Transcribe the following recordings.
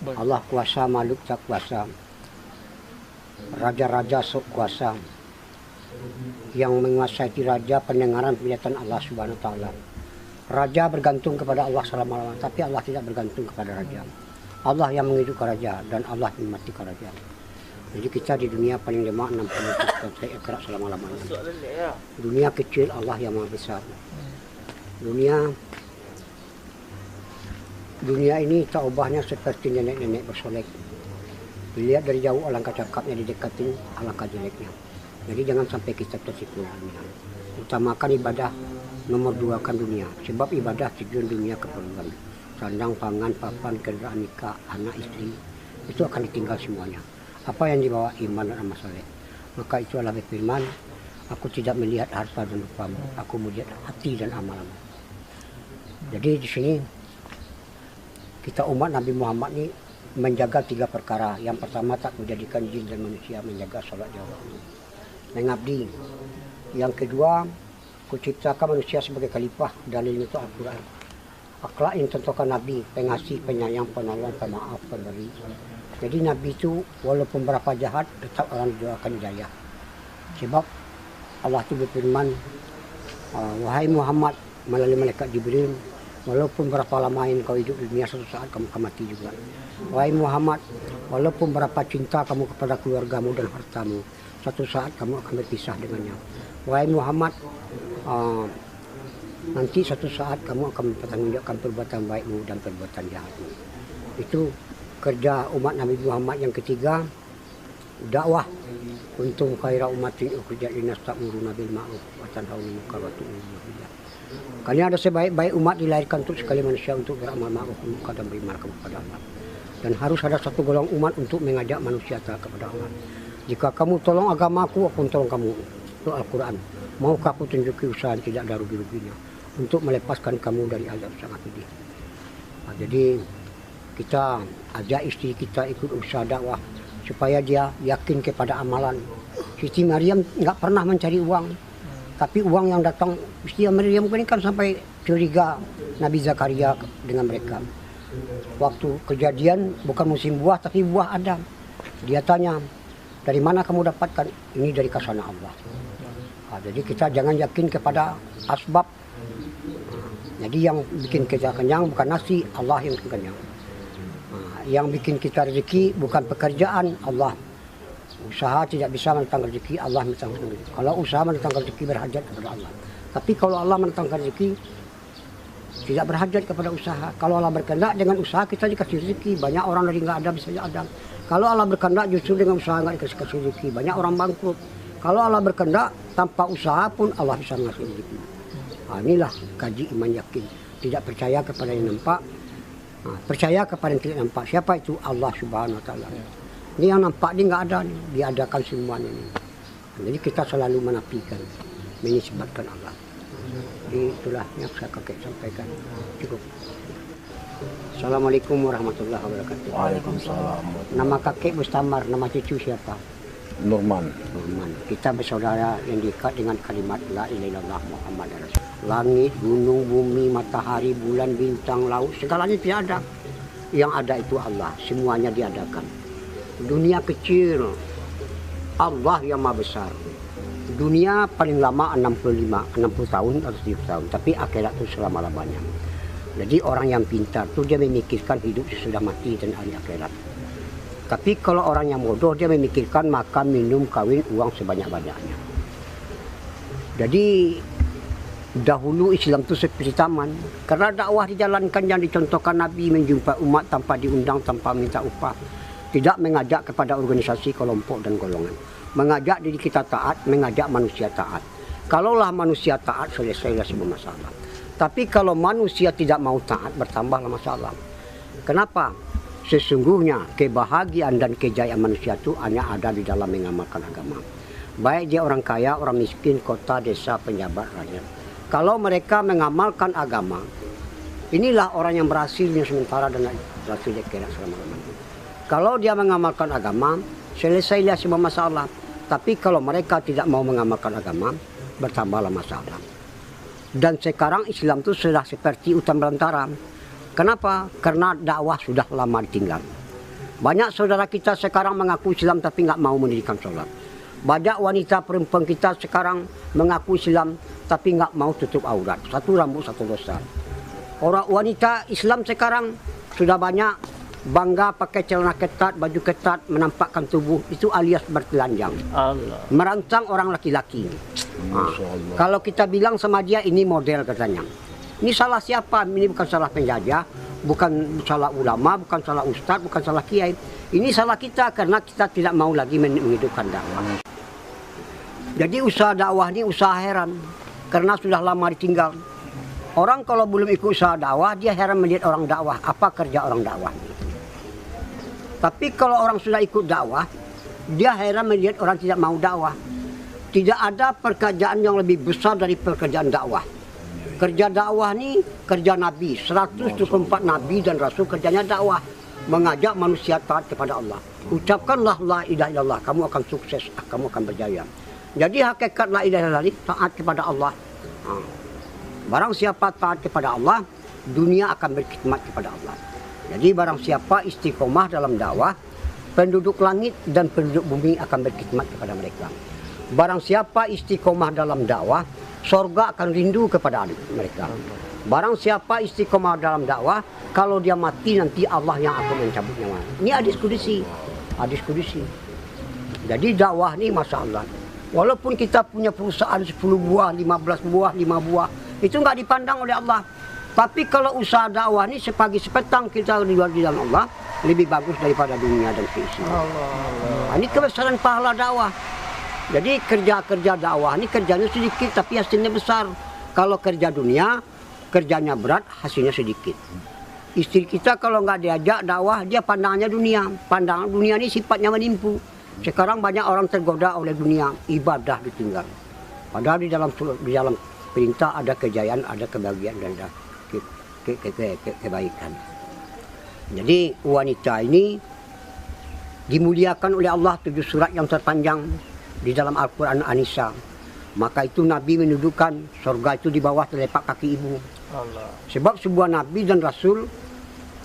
Baik. Allah kuasa, makhluk tak kuasa. Raja-raja sok kuasa. Yang menguasai raja pendengaran penglihatan Allah Subhanahu wa taala. Raja bergantung kepada Allah selama-lamanya, tapi Allah tidak bergantung kepada raja. Allah yang menghidupkan raja dan Allah yang mematikan raja. Jadi kita di dunia paling lemah 60 kita ikhlas selama-lamanya. Dunia kecil, Allah yang maha besar. Dunia ini tak ubahnya seperti nenek-nenek bersolek. Dilihat dari jauh alangkah cakapnya, didekatin alangkah jeleknya. Jadi jangan sampai kita tersipu dunia. Utamakan ibadah, nomor 2 kan dunia. Sebab ibadah tujuan dunia keperluan. Sandang, pangan, papan, kendaraan, nikah, anak, istri. Itu akan ditinggal semuanya. Apa yang dibawa iman dan amal saleh. Maka itu Allah berfirman, aku tidak melihat harta dan rupamu, aku melihat hati dan amalanmu. Jadi di sini kita umat Nabi Muhammad ini menjaga 3 perkara. Yang pertama, tak menjadikan jin dan manusia, menjaga sholat jawab, mengabdi. Yang kedua, kuciptakan manusia sebagai khalifah, dalilnya itu Al-Quran. Akhlak yang tentukan Nabi, pengasih, penyayang, penolong, pemaaf, pemberi. Jadi Nabi itu walaupun berapa jahat, tetap orang didoakan hidayah. Sebab Allah itu berfirman, wahai Muhammad, melalui malaikat Jibril, walaupun berapa lama kau hidup di dunia, suatu saat kamu akan mati juga. Wahai Muhammad, walaupun berapa cinta kamu kepada keluargamu dan hartamu, suatu saat kamu akan berpisah dengannya. Wahai Muhammad, nanti suatu saat kamu akan mempertanggungjawabkan perbuatan baikmu dan perbuatan jahatmu. Itu kerja umat Nabi Muhammad. Yang ketiga, dakwah. Untung khaira ummatin ukhrijat linnas ta'muruna bil ma'ruf wa tanhauna 'anil munkar wa tu'minuna billah. Kalian ada sebaik-baik umat dilahirkan untuk sekali manusia untuk beramal ma'ruf dan beriman kepada Allah. Dan harus ada satu golongan umat untuk mengajak manusia kepada Allah. Jika kamu tolong agamaku, aku tolong kamu. Itu Al-Quran. Maukah aku tunjuki usaha yang tidak ada rugi-ruginya untuk melepaskan kamu dari azab sangat pedih. Jadi kita ajak istri kita ikut usaha dakwah supaya dia yakin kepada amalan. Siti Maryam nggak pernah mencari uang, tapi uang yang datang Siti Maryam ini kan sampai curiga Nabi Zakaria dengan mereka. Waktu kejadian bukan musim buah tapi buah ada. Dia tanya, dari mana kamu dapatkan? Ini dari khazanah Allah. Jadi kita jangan yakin kepada asbab. Jadi yang bikin kita kenyang bukan nasi, Allah yang kenyang. Yang bikin kita rezeki bukan pekerjaan, Allah. Usaha tidak bisa mendatangkan rezeki, Allah mendatangkan rezeki. Kalau usaha mendatangkan rezeki berhajat kepada Allah. Tapi kalau Allah mendatangkan rezeki tidak berhajat kepada usaha. Kalau Allah berkehendak dengan usaha kita dikasih rezeki. Banyak orang dari nggak ada bisa ada. Kalau Allah berkehendak justru dengan usaha nggak dikasih rezeki. Banyak orang bangkrut. Kalau Allah berkehendak tanpa usaha pun Allah bisa ngasih rezeki. Inilah kaji iman yakin. Tidak percaya kepada yang nampak, percaya kepada yang tidak nampak. Siapa itu? Allah Subhanahu wa taala. Ini yang nampak ini nggak ada nih, diadakan semuanya ini. Jadi kita selalu menafikan, menisbatkan Allah. Jadi itulah yang saya kakek sampaikan. Cukup. Assalamualaikum warahmatullahi wabarakatuh. Waalaikumsalam. Nama kakek Mustamar, nama cucu siapa? Nurman. Nurman. Kita bersaudara yang diikat dengan kalimat La ilaha illallah Muhammad Rasul. Langit, gunung, bumi, matahari, bulan, bintang, laut, segalanya tidak ada. Yang ada itu Allah, semuanya diadakan. Dunia kecil, Allah yang maha besar. Dunia paling lama 60 tahun atau 70 tahun, tapi akhirat itu selama-lamanya. Jadi orang yang pintar itu dia memikirkan hidup sesudah mati dan hari akhirat. Tapi kalau orang yang bodoh dia memikirkan makan, minum, kawin, uang sebanyak-banyaknya. Jadi dahulu Islam itu seperti taman. Karena dakwah dijalankan yang dicontohkan Nabi, menjumpai umat tanpa diundang, tanpa minta upah. Tidak mengajak kepada organisasi, kelompok dan golongan. Mengajak diri kita taat, mengajak manusia taat. Kalaulah manusia taat, selesailah semua masalah. Tapi kalau manusia tidak mau taat, bertambahlah masalah. Kenapa? Sesungguhnya kebahagiaan dan kejayaan manusia itu hanya ada di dalam mengamalkan agama. Baik dia orang kaya, orang miskin, kota, desa, penjabat, rakyat. Kalau mereka mengamalkan agama, inilah orang yang berhasil yang sementara dan berhasil di akhirat selama-lamanya. Kalau dia mengamalkan agama, selesailah semua masalah. Tapi kalau mereka tidak mau mengamalkan agama, bertambahlah masalah. Dan sekarang Islam itu sudah seperti hutan belantara. Kenapa? Karena dakwah sudah lama ditinggal. Banyak saudara kita sekarang mengaku Islam tapi nggak mau mendirikan sholat. Banyak wanita perempuan kita sekarang mengaku Islam tapi nggak mau tutup aurat. Satu rambut, satu dosa. Orang wanita Islam sekarang sudah banyak bangga pakai celana ketat, baju ketat, menampakkan tubuh. Itu alias bertelanjang. Allah. Merancang orang laki-laki. Masya Allah. Kalau kita bilang sama dia ini model katanya. Ini salah siapa? Ini bukan salah penjajah, bukan salah ulama, bukan salah ustadz, bukan salah kiai. Ini salah kita karena kita tidak mau lagi menghidupkan dakwah. Jadi usaha dakwah ini usaha heran karena sudah lama ditinggal. Orang kalau belum ikut usaha dakwah dia heran melihat orang dakwah. Apa kerja orang dakwah? Tapi kalau orang sudah ikut dakwah dia heran melihat orang tidak mau dakwah. Tidak ada pekerjaan yang lebih besar dari pekerjaan dakwah. Kerja dakwah ini kerja Nabi. 124 Nabi dan Rasul kerjanya dakwah. Mengajak manusia taat kepada Allah. Ucapkanlah la ilaha illallah. Kamu akan sukses. Kamu akan berjaya. Jadi hakikat la ilaha illallah taat kepada Allah. Barang siapa taat kepada Allah, dunia akan berkhidmat kepada Allah. Jadi barang siapa istiqomah dalam dakwah, penduduk langit dan penduduk bumi akan berkhidmat kepada mereka. Barang siapa istiqomah dalam dakwah, sorga akan rindu kepada mereka. Barang siapa istiqomah dalam dakwah, kalau dia mati nanti Allah yang akan mencabut nyawa. Ini hadis kudusi. Hadis kudusi. Jadi dakwah ini Masya Allah. Walaupun kita punya perusahaan 10 buah, 15 buah, 5 buah, itu nggak dipandang oleh Allah. Tapi kalau usaha dakwah ini sepagi sepetang kita di dalam Allah, lebih bagus daripada dunia dan keisinya. Ini kebesaran pahala dakwah. Jadi kerja-kerja dakwah ini kerjanya sedikit tapi hasilnya besar. Kalau kerja dunia, kerjanya berat, hasilnya sedikit. Istri kita kalau nggak diajak dakwah, dia pandangannya dunia. Pandangan dunia ini sifatnya menipu. Sekarang banyak orang tergoda oleh dunia, ibadah ditinggal. Padahal di dalam perintah ada kejayaan, ada kebahagiaan dan ada kebaikan. Jadi wanita ini dimuliakan oleh Allah 7 surat yang terpanjang di dalam Al-Quran An-Nisa. Maka itu Nabi mendudukan surga itu di bawah telapak kaki ibu. Allah. Sebab sebuah Nabi dan Rasul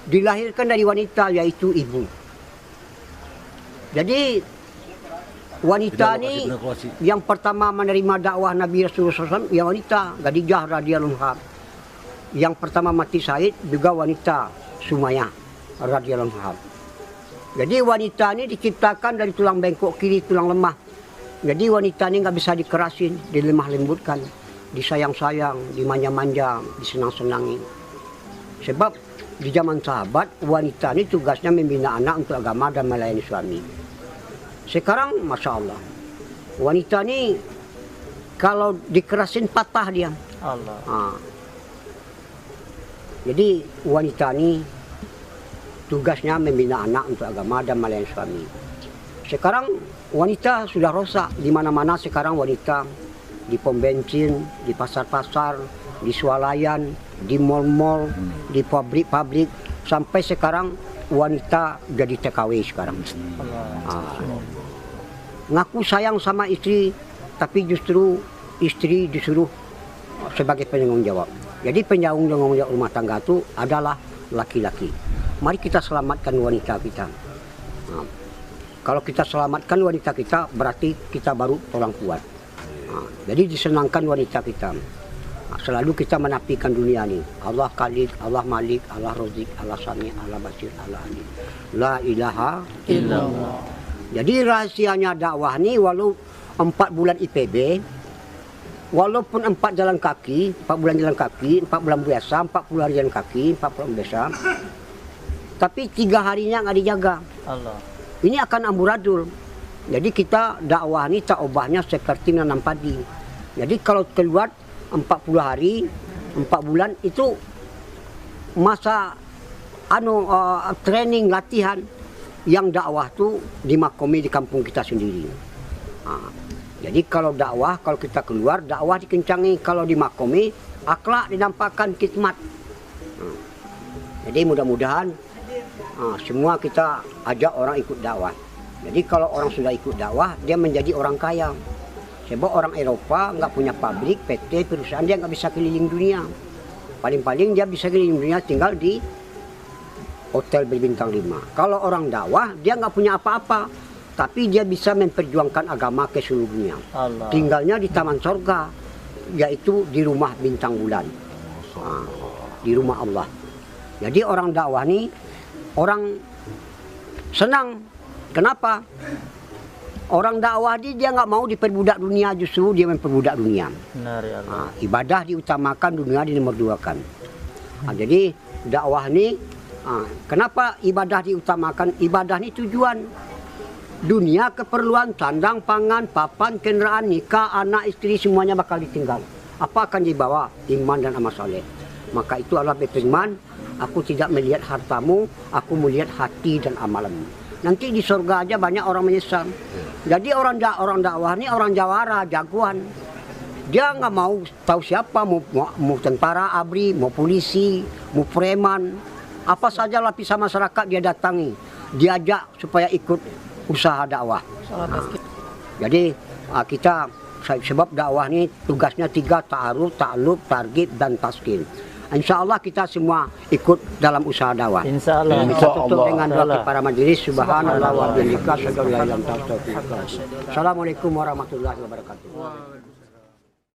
dilahirkan dari wanita yaitu ibu. Jadi wanita ini yang pertama menerima dakwah Nabi Rasulullah SAW yang wanita Khadijah radhiyallahu anha. Yang pertama mati syahid juga wanita Sumayyah radhiyallahu anha. Jadi wanita ini diciptakan dari tulang bengkok kiri, tulang lemah. Jadi wanita ini nggak bisa dikerasin, dilemah lembutkan, disayang-sayang, dimanja-manja, disenang-senangi. Sebab di zaman sahabat wanita ini tugasnya membina anak untuk agama dan melayani suami. Sekarang Masya Allah, wanita ini kalau dikerasin patah dia. Allah. Jadi wanita ini tugasnya membina anak untuk agama dan melayani suami. Sekarang wanita sudah rosak di mana-mana. Sekarang wanita di pom bensin, di pasar-pasar, di swalayan, di mal-mal, di pabrik-pabrik, sampai sekarang wanita jadi TKW sekarang. Ngaku sayang sama istri, tapi justru istri disuruh sebagai penanggung jawab. Jadi penanggung jawab rumah tangga itu adalah laki-laki. Mari kita selamatkan wanita kita. Kalau kita selamatkan wanita kita, berarti kita baru orang kuat. Jadi disenangkan wanita kita. Selalu kita menafikan dunia ini. Allah Khalik, Allah Malik, Allah Razik, Allah Sami, Allah Basir, Allah Alim. La ilaha illallah. Jadi rahasianya dakwah ini walau 4 bulan IPB, walaupun 4 jalan kaki, 4 bulan jalan kaki, 4 bulan biasa, 40 hari jalan kaki, 40 bulan biasa, tapi 3 harinya nggak dijaga. Allah. Ini akan amburadul. Jadi kita dakwah ini tak obahnya seperti nanam padi. Jadi kalau keluar 40 hari, 4 bulan itu masa training latihan. Yang dakwah tuh dimakomi di kampung kita sendiri. Jadi kalau dakwah, kalau kita keluar, dakwah dikencangi. Kalau dimakomi, akhlak dinampakkan, khidmat. Jadi mudah-mudahan semua kita ajak orang ikut dakwah. Jadi kalau orang sudah ikut dakwah, dia menjadi orang kaya. Sebab orang Eropa nggak punya pabrik, PT, perusahaan, dia nggak bisa keliling dunia. Paling-paling dia bisa keliling dunia tinggal di hotel berbintang 5. Kalau orang dakwah dia nggak punya apa-apa, tapi dia bisa memperjuangkan agama ke seluruh dunia. Allah. Tinggalnya di taman sorga, yaitu di rumah bintang bulan, di rumah Allah. Jadi orang dakwah nih orang senang. Kenapa? Orang dakwah dia nggak mau diperbudak dunia, justru dia memperbudak dunia. Benar ya Allah. Ibadah diutamakan, dunia di nomor 2-kan. Jadi dakwah ini, kenapa ibadah diutamakan? Ibadah ini tujuan. Dunia keperluan, sandang, pangan, papan, kendaraan, nikah, anak, istri, semuanya bakal ditinggal. Apa akan dibawa? Iman dan amal soleh. Maka itu Allah berfirman, aku tidak melihat hartamu, aku melihat hati dan amalanmu. Nanti di surga aja banyak orang menyesal. Jadi orang dakwah ini orang jawara, jagoan. Dia nggak mau tahu siapa, mau tentara, ABRI, mau polisi, mau preman, apa saja lapisan masyarakat dia datangi, diajak supaya ikut usaha dakwah. Jadi kita sebab dakwah ini tugasnya 3, ta'aruf, ta'aluf, targhib dan taskin. Insya Allah kita semua ikut dalam usaha dakwah. Insya Allah. Kita tutup dengan doa kepada majelis. Subhanallah wa bihamdika, asyhadu an la ilaha illa anta, astaghfiruka wa atubu ilaik. Assalamualaikum warahmatullahi wabarakatuh.